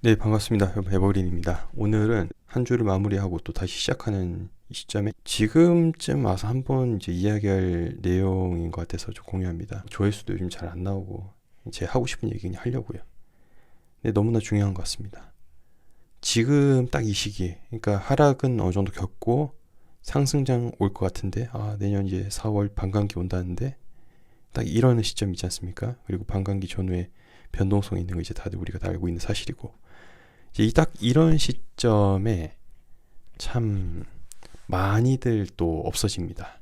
네, 반갑습니다. 에버린입니다. 오늘은 한 주를 마무리하고 또 다시 시작하는 이 시점에 지금쯤 와서 한번 이제 이야기할 내용인 것 같아서 좀 공유합니다. 조회수도 요즘 잘 안 나오고 제 하고 싶은 얘기 그냥 하려고요. 근데 너무나 중요한 것 같습니다. 지금 딱 이 시기에, 그러니까 하락은 어느 정도 겪고 상승장 올 것 같은데, 내년 이제 4월 반감기 온다는데 딱 이러는 시점 있지 않습니까? 그리고 반감기 전후에 변동성이 있는 거 이제 다들 우리가 다 알고 있는 사실이고, 이제 딱 이런 시점에 참 많이들 또 없어집니다.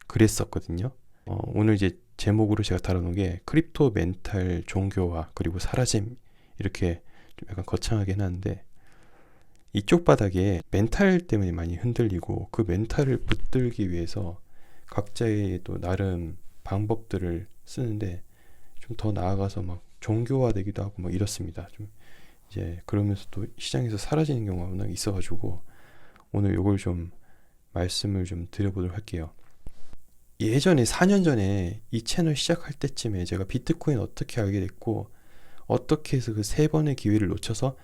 그랬었거든요. 오늘 이제 제목으로 제가 다뤄놓은 게 크립토 멘탈 종교화 그리고 사라짐, 이렇게 좀 약간 거창하게 해놨는데, 이쪽 바닥에 멘탈 때문에 많이 흔들리고 그 멘탈을 붙들기 위해서 각자의 또 나름 방법들을 쓰는데, 좀 더 나아가서 막 종교화되기도 하고 막 이렇습니다. 좀 이제 그러면서 또 시장에서 사라지는 경우가 워낙 있어가지고 오늘 요걸 좀 말씀을 좀 드려보도록 할게요. 예전에 4년 전에 이 채널 시작할 때쯤에 제가 비트코인 어떻게 알게 됐고, 어떻게 해서 그 세 번의 기회를 놓쳐서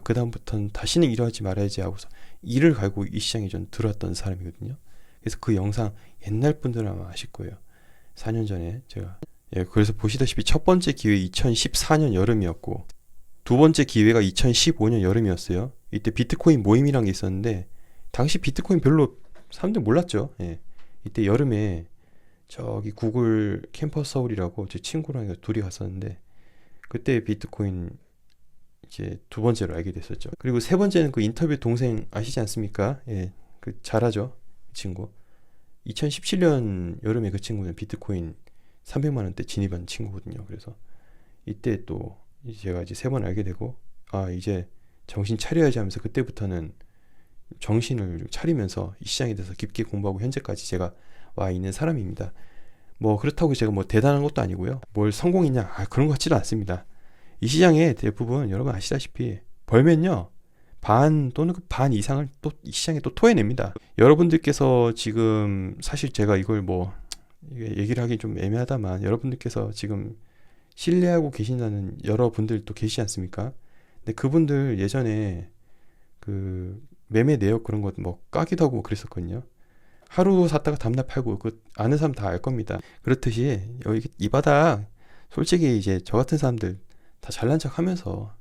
그다음부터는 다시는 이러하지 말아야지 하고서 이를 갈고 이 시장에 전 들어왔던 사람이거든요. 그래서 그 영상 옛날 분들은 아마 아실 거예요. 4년 전에 제가, 그래서 보시다시피 첫 번째 기회 2014년 여름이었고, 두 번째 기회가 2015년 여름이었어요. 이때 비트코인 모임이란 게 있었는데, 당시 비트코인 별로 사람들 몰랐죠. 이때 여름에 저기 구글 캠퍼스 서울이라고 제 친구랑 둘이 갔었는데, 그때 비트코인 이제 두 번째로 알게 됐었죠. 그리고 세 번째는 그 인터뷰 동생 아시지 않습니까? 그 잘하죠, 그 친구. 2017년 여름에 그 친구는 비트코인 300만 원대 진입한 친구거든요. 그래서 이때 또 제가 이제 세 번 알게 되고, 이제 정신 차려야지 하면서 그때부터는 정신을 차리면서 이 시장에 대해서 깊게 공부하고 현재까지 제가 와 있는 사람입니다. 뭐 그렇다고 제가 뭐 대단한 것도 아니고요. 뭘 성공했냐? 그런 것 같지도 않습니다. 이 시장에 대부분 여러분 아시다시피 벌면요, 반 또는 그 반 이상을 또 이 시장에 또 토해냅니다. 여러분들께서 지금 사실 제가 이걸 뭐 얘기를 하기 좀 애매하다만, 여러분들께서 지금 신뢰하고 계신다는 여러분들도 계시지 않습니까? 근데 그분들 예전에 그 매매 내역 그런 거 뭐 까기도 하고 그랬었거든요. 하루 샀다가 다음날 팔고, 그 아는 사람 다 알 겁니다. 그렇듯이 여기 이 바닥, 솔직히 이제 저 같은 사람들 다 잘난 척 하면서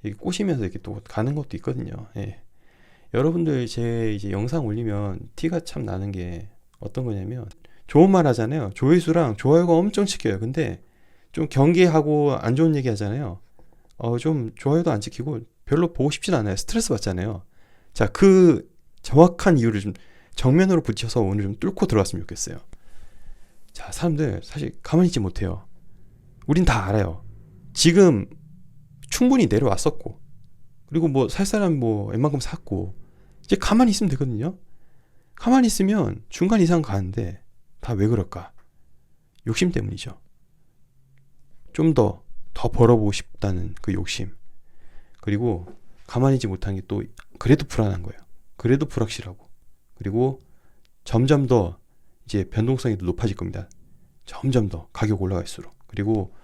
이렇게 꼬시면서 이렇게 또 가는 것도 있거든요. 여러분들 제 이제 영상 올리면 티가 참 나는 게 어떤 거냐면, 좋은 말 하잖아요. 조회수랑 좋아요가 엄청 찍혀요. 근데 좀 경계하고 안 좋은 얘기 하잖아요. 좀 좋아요도 안 찍히고 별로 보고 싶진 않아요. 스트레스 받잖아요. 자, 그 정확한 이유를 좀 정면으로 붙여서 오늘 좀 뚫고 들어갔으면 좋겠어요. 자, 사람들 사실 가만히 있지 못해요. 우린 다 알아요. 지금 충분히 내려왔었고, 그리고 뭐 살 사람 뭐 웬만큼 샀고, 이제 가만히 있으면 되거든요. 가만히 있으면 중간 이상 가는데 다 왜 그럴까? 욕심 때문이죠. 좀 더 벌어보고 싶다는 그 욕심. 그리고 가만히 있지 못한 게 또 그래도 불안한 거예요. 그래도 불확실하고. 그리고 점점 더 이제 변동성이 높아질 겁니다. 점점 더 가격 올라갈수록. 그리고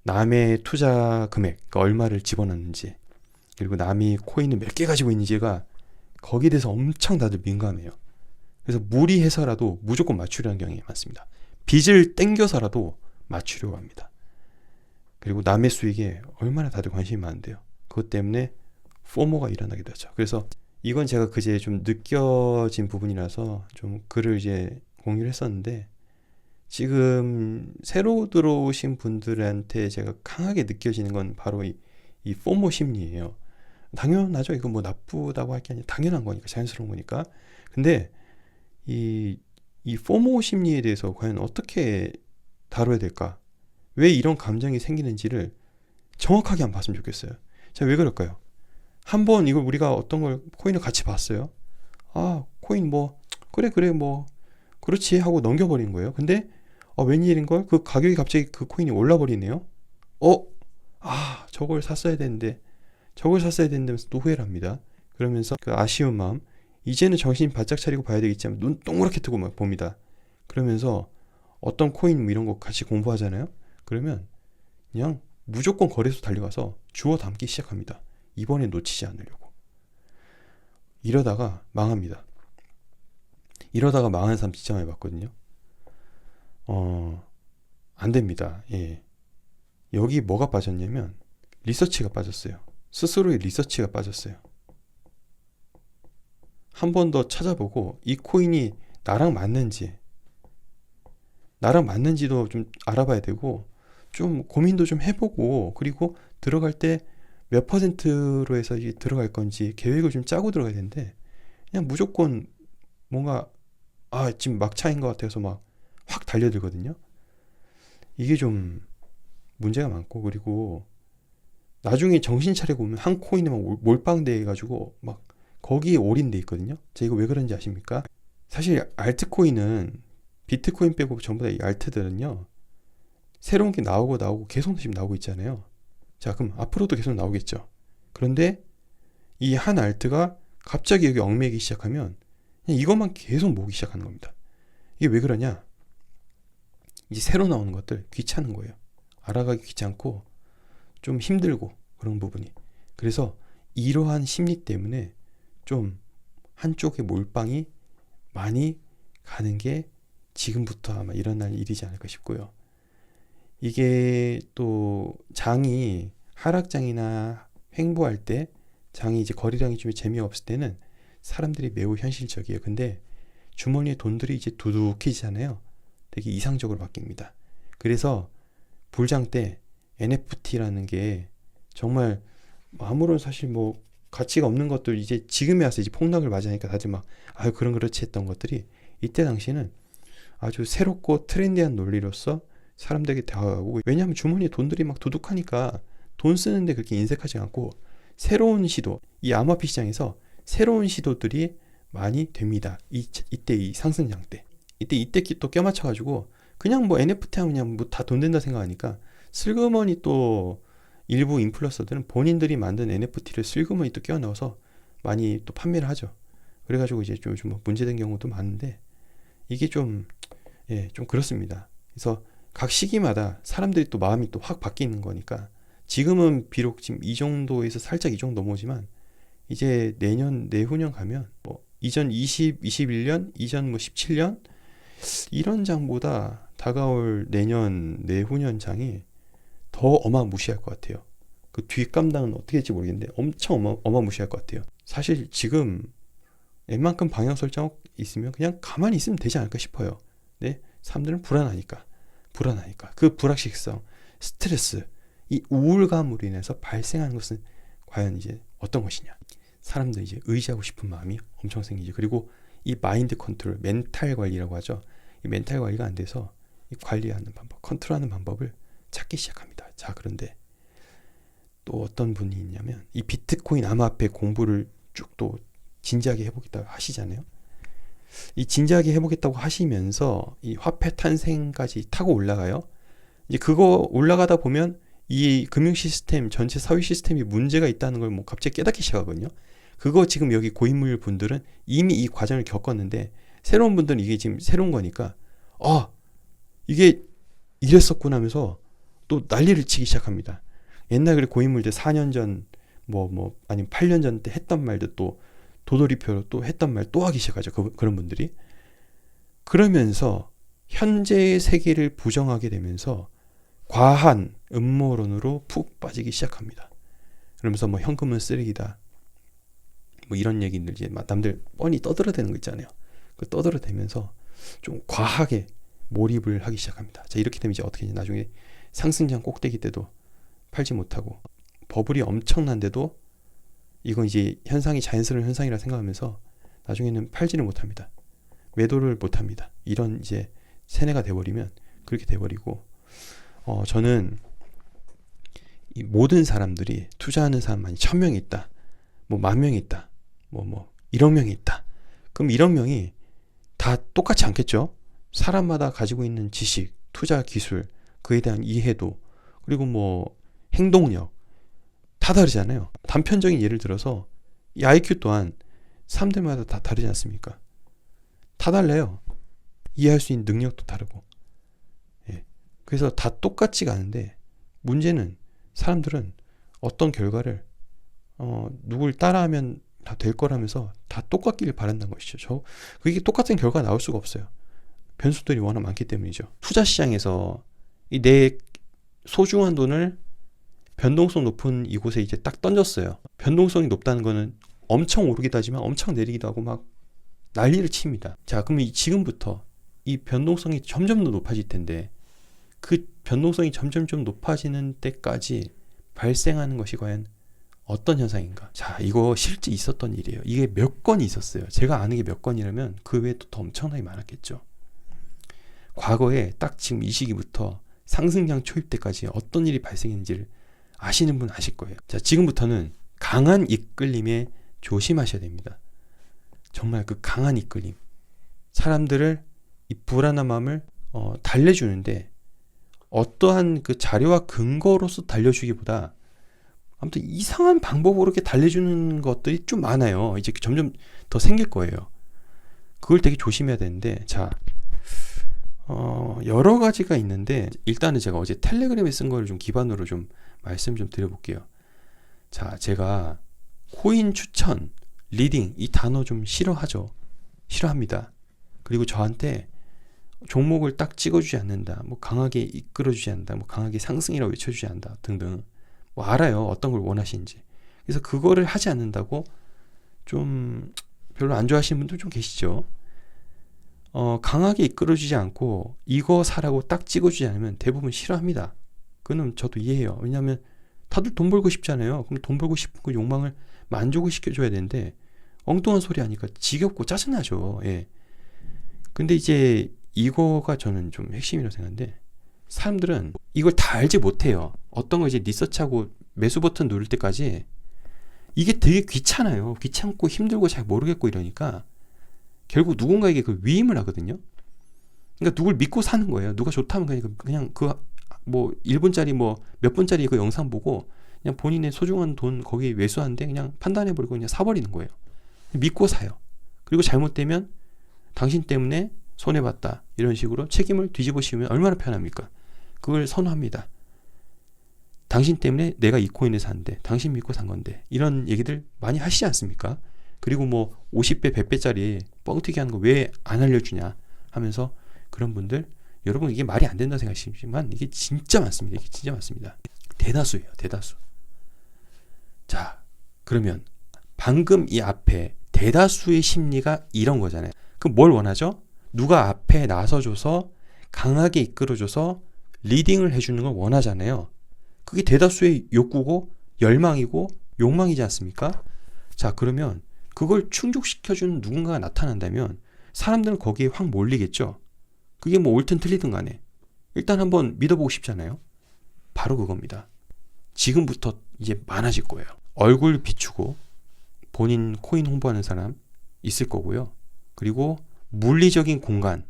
남의 투자 금액, 그러니까 얼마를 집어넣는지, 그리고 남이 코인을 몇 개 가지고 있는지가, 거기에 대해서 엄청 다들 민감해요. 그래서 무리해서라도 무조건 맞추려는 경향이 많습니다. 빚을 땡겨서라도 맞추려고 합니다. 그리고 남의 수익에 얼마나 다들 관심이 많은데요. 그것 때문에 포모가 일어나기도 하죠. 그래서 이건 제가 그제 좀 느껴진 부분이라서 좀 글을 이제 공유를 했었는데, 지금 새로 들어오신 분들한테 제가 강하게 느껴지는 건 바로 이 포모 심리예요. 당연하죠. 이거 뭐 나쁘다고 할 게 아니라 당연한 거니까, 자연스러운 거니까. 근데 이 포모 심리에 대해서 과연 어떻게 다뤄야 될까? 왜 이런 감정이 생기는지를 정확하게 한번 봤으면 좋겠어요. 자, 왜 그럴까요? 한번 이걸 우리가 어떤 걸 코인을 같이 봤어요. 코인 뭐 그래 뭐 그렇지 하고 넘겨버리는 거예요. 근데 웬일인걸? 그 가격이 갑자기 그 코인이 올라버리네요. 저걸 샀어야 되는데 하면서 또 후회를 합니다. 그러면서 그 아쉬운 마음, 이제는 정신 바짝 차리고 봐야 되겠지 하면 눈 동그랗게 뜨고 막 봅니다. 그러면서 어떤 코인 뭐 이런 거 같이 공부하잖아요. 그러면 그냥 무조건 거래소 달려가서 주워 담기 시작합니다. 이번에 놓치지 않으려고. 이러다가 망합니다. 이러다가 망하는 사람 진짜 많이 봤거든요. 안 됩니다. 예. 여기 뭐가 빠졌냐면 리서치가 빠졌어요. 스스로의 리서치가 빠졌어요. 한 번 더 찾아보고 이 코인이 나랑 맞는지도 좀 알아봐야 되고, 좀 고민도 좀 해보고, 그리고 들어갈 때 몇 퍼센트로 해서 이게 들어갈 건지 계획을 좀 짜고 들어가야 되는데, 그냥 무조건 뭔가 지금 막차인 것 같아서 막 확 달려들거든요. 이게 좀 문제가 많고, 그리고 나중에 정신 차리고 보면 한 코인에 막 몰빵돼 가지고 막 거기에 올인돼 있거든요. 제가 이거 왜 그런지 아십니까? 사실 알트코인은 비트코인 빼고 전부 다 이 알트들은요, 새로운 게 나오고 계속 지금 나오고 있잖아요. 자, 그럼 앞으로도 계속 나오겠죠. 그런데 이 한 알트가 갑자기 여기 얽매이기 시작하면 그냥 이것만 계속 모으기 시작하는 겁니다. 이게 왜 그러냐? 이제 새로 나오는 것들 귀찮은 거예요. 알아가기 귀찮고 좀 힘들고 그런 부분이. 그래서 이러한 심리 때문에 좀 한쪽에 몰빵이 많이 가는 게 지금부터 아마 일어날 일이지 않을까 싶고요. 이게 또 장이 하락장이나 횡보할 때, 장이 이제 거래량이 좀 재미없을 때는 사람들이 매우 현실적이에요. 근데 주머니에 돈들이 이제 두둑해지잖아요. 되게 이상적으로 바뀝니다. 그래서 불장 때 NFT라는 게 정말 아무런 사실 뭐 가치가 없는 것들, 이제 지금에 와서 이제 폭락을 맞이하니까 다들 막 그런 그렇지 했던 것들이 이때 당시는 아주 새롭고 트렌디한 논리로서 사람들에게 다가가고, 왜냐하면 주머니에 돈들이 막 두둑하니까 돈 쓰는데 그렇게 인색하지 않고, 새로운 시도, 이 암호화폐 시장에서 새로운 시도들이 많이 됩니다. 이때 이 상승장 때. 이때 또 껴맞춰가지고 그냥 뭐 NFT 하면 그냥 뭐 다 돈 된다 생각하니까, 슬그머니 또 일부 인플루언서들은 본인들이 만든 NFT를 슬그머니 또 끼워 넣어서 많이 또 판매를 하죠. 그래가지고 이제 좀 뭐 문제된 경우도 많은데, 이게 좀 그렇습니다. 그래서 각 시기마다 사람들이 또 마음이 또 확 바뀌는 거니까, 지금은 비록 지금 이 정도에서 살짝 이 정도 넘어오지만, 이제 내년 내후년 가면 뭐 이전 21년, 이전 뭐 17년 이런 장보다 다가올 내년 내후년 장이 더 어마무시할 것 같아요. 그 뒷감당은 어떻게 될지 모르겠는데 엄청 어마무시할 것 같아요. 사실 지금 웬만큼 방향 설정 있으면 그냥 가만히 있으면 되지 않을까 싶어요. 네? 사람들은 불안하니까 그 불확실성, 스트레스, 이 우울감으로 인해서 발생하는 것은 과연 이제 어떤 것이냐. 사람들 이제 의지하고 싶은 마음이 엄청 생기죠. 그리고 이 마인드 컨트롤, 멘탈 관리라고 하죠. 이 멘탈 관리가 안 돼서 이 관리하는 방법, 컨트롤하는 방법을 찾기 시작합니다. 자, 그런데 또 어떤 분이 있냐면, 이 비트코인 암호화폐 공부를 쭉 또 진지하게 해보겠다고 하시잖아요. 이 진지하게 해보겠다고 하시면서 이 화폐 탄생까지 타고 올라가요. 이제 그거 올라가다 보면 이 금융 시스템, 전체 사회 시스템이 문제가 있다는 걸 뭐 갑자기 깨닫기 시작하거든요. 그거 지금 여기 고인물 분들은 이미 이 과정을 겪었는데, 새로운 분들은 이게 지금 새로운 거니까 이게 이랬었구나 하면서 또 난리를 치기 시작합니다. 옛날 그래 고인물들 4년 전 아니면 8년 전 때 했던 말들 또 도돌이표로 또 했던 말 또 하기 시작하죠. 그런 분들이. 그러면서 현재의 세계를 부정하게 되면서 과한 음모론으로 푹 빠지기 시작합니다. 그러면서 뭐 현금은 쓰레기다, 뭐 이런 얘기들 이제 남들 뻔히 떠들어대는 거 있잖아요. 그 떠들어대면서 좀 과하게 몰입을 하기 시작합니다. 자, 이렇게 되면 이제 어떻게 되냐, 나중에 상승장 꼭대기 때도 팔지 못하고, 버블이 엄청난데도 이건 이제 현상이 자연스러운 현상이라 생각하면서 나중에는 팔지를 못합니다. 매도를 못합니다. 이런 이제 세뇌가 돼버리면 그렇게 돼버리고, 저는 이 모든 사람들이, 투자하는 사람만이 1000명이 있다, 뭐 10,000명이 있다, 뭐 1억 명이 있다. 그럼 1억 명이 다 똑같지 않겠죠? 사람마다 가지고 있는 지식, 투자 기술, 그에 대한 이해도, 그리고 뭐 행동력 다 다르잖아요. 단편적인 예를 들어서 이 IQ 또한 사람들마다 다 다르지 않습니까? 다 달라요. 이해할 수 있는 능력도 다르고. 그래서 다 똑같지가 않은데, 문제는 사람들은 어떤 결과를 누굴 따라하면 다 될 거라면서 다 똑같기를 바란다는 것이죠. 그게 똑같은 결과가 나올 수가 없어요. 변수들이 워낙 많기 때문이죠. 투자 시장에서 이 내 소중한 돈을 변동성 높은 이곳에 이제 딱 던졌어요. 변동성이 높다는 거는 엄청 오르기도 하지만 엄청 내리기도 하고 막 난리를 칩니다. 자, 그러면 지금부터 이 변동성이 점점 더 높아질 텐데 그 변동성이 점점 좀 높아지는 때까지 발생하는 것이 과연 어떤 현상인가? 자, 이거 실제 있었던 일이에요. 이게 몇 건이 있었어요. 제가 아는 게 몇 건이라면 그 외에 또 더 엄청나게 많았겠죠. 과거에 딱 지금 이 시기부터 상승장 초입 때까지 어떤 일이 발생했는지를 아시는 분 아실 거예요. 자, 지금부터는 강한 이끌림에 조심하셔야 됩니다. 정말 그 강한 이끌림. 사람들을 이 불안한 마음을 달래주는데 어떠한 그 자료와 근거로서 달려주기보다 아무튼 이상한 방법으로 이렇게 달래주는 것들이 좀 많아요. 이제 점점 더 생길 거예요. 그걸 되게 조심해야 되는데, 자, 여러 가지가 있는데, 일단은 제가 어제 텔레그램에 쓴 거를 좀 기반으로 좀 말씀 좀 드려볼게요. 자, 제가 코인 추천, 리딩, 이 단어 좀 싫어하죠. 싫어합니다. 그리고 저한테 종목을 딱 찍어주지 않는다, 뭐 강하게 이끌어주지 않는다, 뭐 강하게 상승이라고 외쳐주지 않는다 등등, 뭐 알아요, 어떤 걸 원하시는지. 그래서 그거를 하지 않는다고 좀 별로 안 좋아하시는 분들 좀 계시죠. 강하게 이끌어주지 않고 이거 사라고 딱 찍어주지 않으면 대부분 싫어합니다. 그거는 저도 이해해요. 왜냐하면 다들 돈 벌고 싶잖아요. 그럼 돈 벌고 싶은 그 욕망을 만족을 시켜줘야 되는데 엉뚱한 소리 하니까 지겹고 짜증나죠. 예. 근데 이제 이거가 저는 좀 핵심이라고 생각하는데, 사람들은 이걸 다 알지 못해요. 어떤 거 이제 리서치하고 매수 버튼 누를 때까지 이게 되게 귀찮아요. 귀찮고 힘들고 잘 모르겠고 이러니까 결국 누군가에게 그 위임을 하거든요. 그러니까 누굴 믿고 사는 거예요. 누가 좋다면 그냥 그 뭐 1분짜리 뭐 몇 분짜리 그 영상 보고 그냥 본인의 소중한 돈 거기 외수하는데 그냥 판단해버리고 그냥 사버리는 거예요. 믿고 사요. 그리고 잘못되면 당신 때문에 손해봤다, 이런 식으로 책임을 뒤집어 씌우면 얼마나 편합니까? 그걸 선호합니다. 당신 때문에 내가 이 코인을 샀는데 당신 믿고 산 건데, 이런 얘기들 많이 하시지 않습니까? 그리고 뭐 50배 100배짜리 뻥튀기 하는 거 왜 안 알려주냐 하면서, 그런 분들, 여러분 이게 말이 안 된다고 생각하시지만 이게 진짜 많습니다. 이게 진짜 많습니다. 대다수예요. 대다수. 자, 그러면 방금 이 앞에 대다수의 심리가 이런 거잖아요. 그럼 뭘 원하죠? 누가 앞에 나서줘서 강하게 이끌어줘서 리딩을 해주는 걸 원하잖아요. 그게 대다수의 욕구고 열망이고 욕망이지 않습니까? 자, 그러면 그걸 충족시켜주는 누군가가 나타난다면 사람들은 거기에 확 몰리겠죠. 그게 뭐 옳든 틀리든 간에 일단 한번 믿어보고 싶잖아요. 바로 그겁니다. 지금부터 이제 많아질 거예요. 얼굴 비추고 본인 코인 홍보하는 사람 있을 거고요. 그리고 물리적인 공간,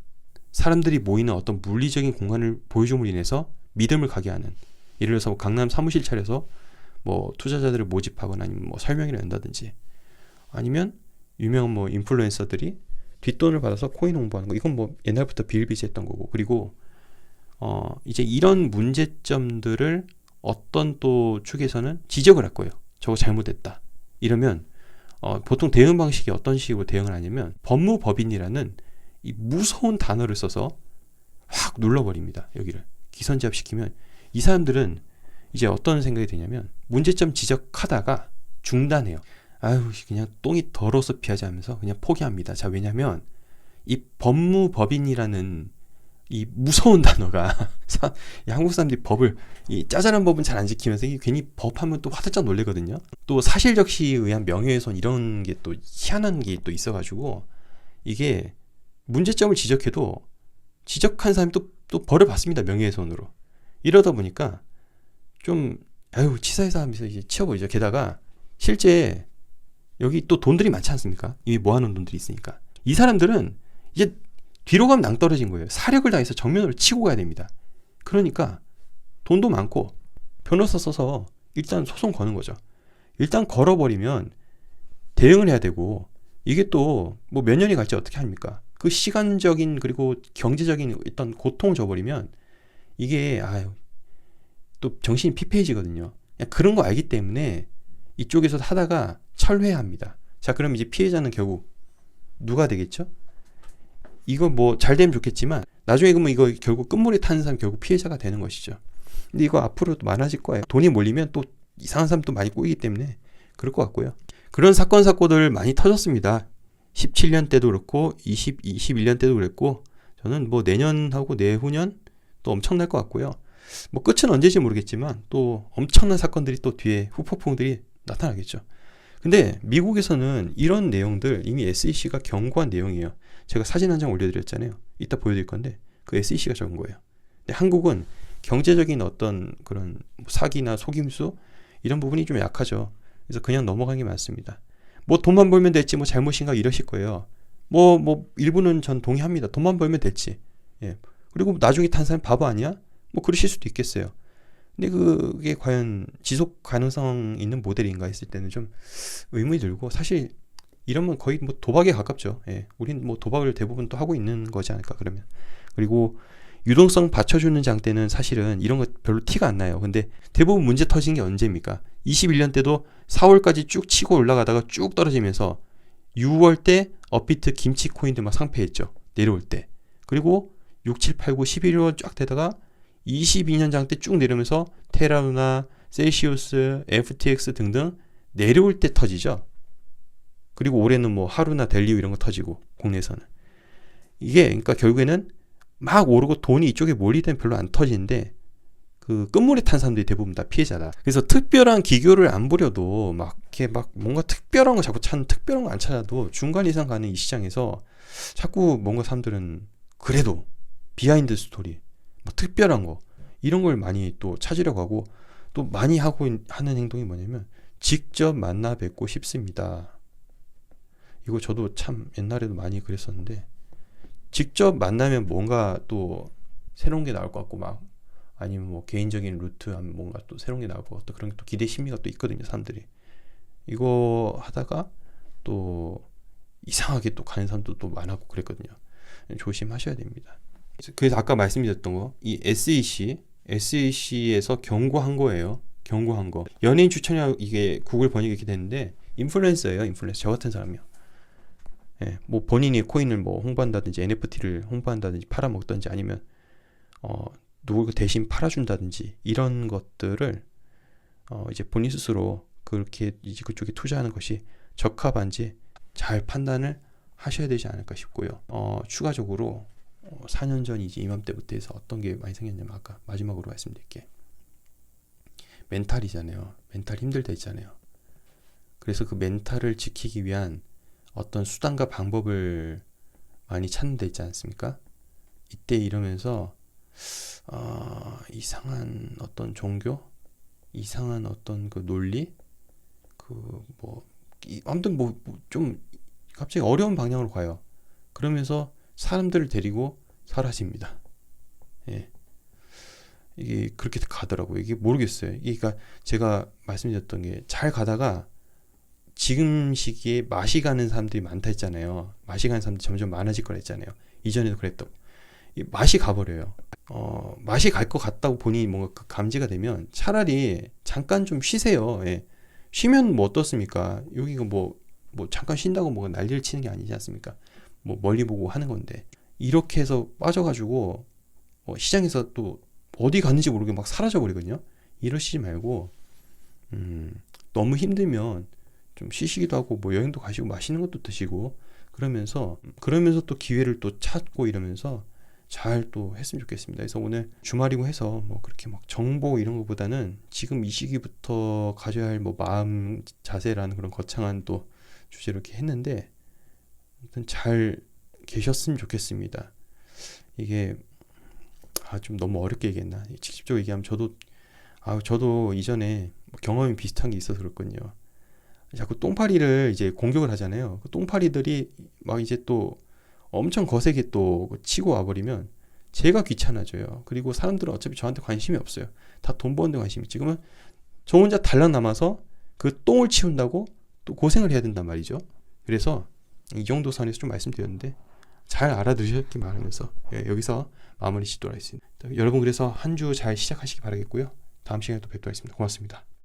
사람들이 모이는 어떤 물리적인 공간을 보여줌으로 인해서 믿음을 가게 하는, 예를 들어서 강남 사무실 차려서 뭐 투자자들을 모집하거나 아니면 뭐 설명회를 연다든지, 아니면 유명한 뭐 인플루엔서들이 뒷돈을 받아서 코인 홍보하는 거, 이건 뭐 옛날부터 비일비재했던 거고. 그리고 이제 이런 문제점들을 어떤 또 축에서는 지적을 할 거예요. 저거 잘못됐다 이러면 보통 대응 방식이 어떤 식으로 대응을 하냐면, 법무법인이라는 이 무서운 단어를 써서 확 눌러버립니다. 여기를 기선제압 시키면 이 사람들은 이제 어떤 생각이 드냐면, 문제점 지적하다가 중단해요. 아유, 그냥 똥이 더러워서 피하지 하면서 그냥 포기합니다. 자, 왜냐면 이 법무법인이라는 이 무서운 단어가 한국 사람들이 법을, 이 짜잘한 법은 잘 안 지키면서 이게 괜히 법하면 또 화들짝 놀래거든요. 또 사실적시에 의한 명예훼손, 이런 게 또 희한한 게 또 있어가지고, 이게 문제점을 지적해도 지적한 사람이 또 벌을 받습니다. 명예훼손으로. 이러다 보니까 좀 아유 치사해서 하면서 이제 치워버리죠. 게다가 실제 여기 또 돈들이 많지 않습니까? 이미 모아놓은 돈들이 있으니까 이 사람들은 이제 뒤로 가면 낭떠러진 거예요. 사력을 다해서 정면으로 치고 가야 됩니다. 그러니까 돈도 많고 변호사 써서 일단 소송 거는 거죠. 일단 걸어버리면 대응을 해야 되고, 이게 또 뭐 몇 년이 갈지 어떻게 합니까? 그 시간적인 그리고 경제적인 어떤 고통을 줘버리면 이게 아유 또 정신이 피폐해지거든요. 그런 거 알기 때문에 이쪽에서 하다가 철회합니다. 자, 그럼 이제 피해자는 결국 누가 되겠죠? 이거 뭐 잘 되면 좋겠지만 나중에 그러면 이거 결국 끝물에 타는 사람 결국 피해자가 되는 것이죠. 근데 이거 앞으로도 많아질 거예요. 돈이 몰리면 또 이상한 사람도 많이 꼬이기 때문에 그럴 것 같고요. 그런 사건들 많이 터졌습니다. 17년 때도 그렇고 21년 때도 그랬고 저는 뭐 내년하고 내후년 또 엄청날 것 같고요. 뭐 끝은 언제인지 모르겠지만 또 엄청난 사건들이 또 뒤에 후폭풍들이 나타나겠죠. 근데 미국에서는 이런 내용들 이미 SEC가 경고한 내용이에요. 제가 사진 한 장 올려드렸잖아요. 이따 보여드릴 건데 그 SEC가 적은 거예요. 근데 한국은 경제적인 어떤 그런 사기나 속임수 이런 부분이 좀 약하죠. 그래서 그냥 넘어간 게 많습니다. 뭐 돈만 벌면 됐지 뭐 잘못인가 이러실 거예요. 뭐 일부는 전 동의합니다. 돈만 벌면 됐지. 예. 그리고 나중에 탄 사람 바보 아니야? 뭐 그러실 수도 있겠어요. 근데 그게 과연 지속 가능성 있는 모델인가 했을 때는 좀 의문이 들고 사실 이러면 거의 뭐 도박에 가깝죠. 예. 우린 뭐 도박을 대부분 또 하고 있는 거지 않을까 그러면. 그리고 유동성 받쳐주는 장대는 사실은 이런 거 별로 티가 안 나요. 근데 대부분 문제 터진 게 언제입니까? 21년 때도 4월까지 쭉 치고 올라가다가 쭉 떨어지면서 6월 때 업비트 김치 코인들 막 상패했죠. 내려올 때. 그리고 6, 7, 8, 9, 11월 쫙 되다가 22년 장대 쭉 내려오면서 테라루나, 셀시우스, FTX 등등 내려올 때 터지죠. 그리고 올해는 뭐 하루나 델리우 이런 거 터지고 국내에서는. 이게 그러니까 결국에는 막 오르고 돈이 이쪽에 몰리면 별로 안 터지는데 그 끝물에 탄 사람들이 대부분 다 피해자다. 그래서 특별한 기교를 안 부려도 막 이렇게 막 뭔가 특별한 거 자꾸 찾는 특별한 거 안 찾아도 중간 이상 가는 이 시장에서 자꾸 뭔가 사람들은 그래도 비하인드 스토리, 뭐 특별한 거 이런 걸 많이 또 찾으려고 하고 또 많이 하는 행동이 뭐냐면 직접 만나 뵙고 싶습니다. 이거 저도 참 옛날에도 많이 그랬었는데 직접 만나면 뭔가 또 새로운 게 나올 것 같고 막 아니면 뭐 개인적인 루트 하면 뭔가 또 새로운 게 나올 것 같고 그런 게 또 기대 심리가 또 있거든요 사람들이. 이거 하다가 또 이상하게 또 가는 사람도 또 많았고 그랬거든요. 조심하셔야 됩니다. 그래서 아까 말씀드렸던 거 이 SEC에서 경고한 거예요. 경고한 거. 연예인 추천이라고 이게 구글 번역이 이렇게 되는데 인플루엔서예요. 인플루엔서. 저 같은 사람이요. 예, 뭐 본인이 코인을 뭐 홍보한다든지 NFT를 홍보한다든지 팔아먹든지 아니면 누구 대신 팔아준다든지 이런 것들을 이제 본인 스스로 그렇게 이제 그쪽에 투자하는 것이 적합한지 잘 판단을 하셔야 되지 않을까 싶고요. 추가적으로 4년 전 이제 이맘때부터 해서 어떤 게 많이 생겼냐면 아까 마지막으로 말씀드릴게. 멘탈이잖아요. 멘탈 힘들다 했잖아요. 그래서 그 멘탈을 지키기 위한 어떤 수단과 방법을 많이 찾는 데 있지 않습니까? 이때 이러면서 이상한 어떤 종교, 이상한 어떤 그 논리, 그 뭐 아무튼 뭐 좀 갑자기 어려운 방향으로 가요. 그러면서 사람들을 데리고 사라집니다. 예. 이게 그렇게 가더라고요. 이게 모르겠어요. 이게 그러니까 제가 말씀드렸던 게 잘 가다가 지금 시기에 맛이 가는 사람들이 많다 했잖아요. 맛이 가는 사람들이 점점 많아질 거라 했잖아요. 이전에도 그랬다고. 이 맛이 가버려요. 맛이 갈 것 같다고 본인이 뭔가 그 감지가 되면 차라리 잠깐 좀 쉬세요. 예. 쉬면 뭐 어떻습니까? 여기가 뭐 잠깐 쉰다고 뭐가 난리를 치는 게 아니지 않습니까? 뭐 멀리 보고 하는 건데. 이렇게 해서 빠져가지고 시장에서 또 어디 갔는지 모르게 막 사라져 버리거든요. 이러시지 말고 너무 힘들면 좀 쉬시기도 하고 뭐 여행도 가시고 맛있는 것도 드시고 그러면서 또 기회를 또 찾고 이러면서 잘 또 했으면 좋겠습니다. 그래서 오늘 주말이고 해서 뭐 그렇게 막 정보 이런 것보다는 지금 이 시기부터 가져야 할 뭐 마음 자세라는 그런 거창한 또 주제로 이렇게 했는데 아무튼 잘 계셨으면 좋겠습니다. 이게 좀 너무 어렵게 얘기했나? 직접적으로 얘기하면 저도 이전에 경험이 비슷한 게 있어서 그렇거든요. 자꾸 똥파리를 이제 공격을 하잖아요. 그 똥파리들이 막 이제 또 엄청 거세게 또 치고 와버리면 제가 귀찮아져요. 그리고 사람들은 어차피 저한테 관심이 없어요. 다 돈 버는 데 관심이 있지. 그러면 저 혼자 달라남아서 그 똥을 치운다고 또 고생을 해야 된단 말이죠. 그래서 이 정도 선에서 좀 말씀드렸는데 잘 알아들으셨기 바라면서 여기서 마무리 짓도록 하겠습니다. 여러분 그래서 한 주 잘 시작하시기 바라겠고요. 다음 시간에 또 뵙도록 하겠습니다. 고맙습니다.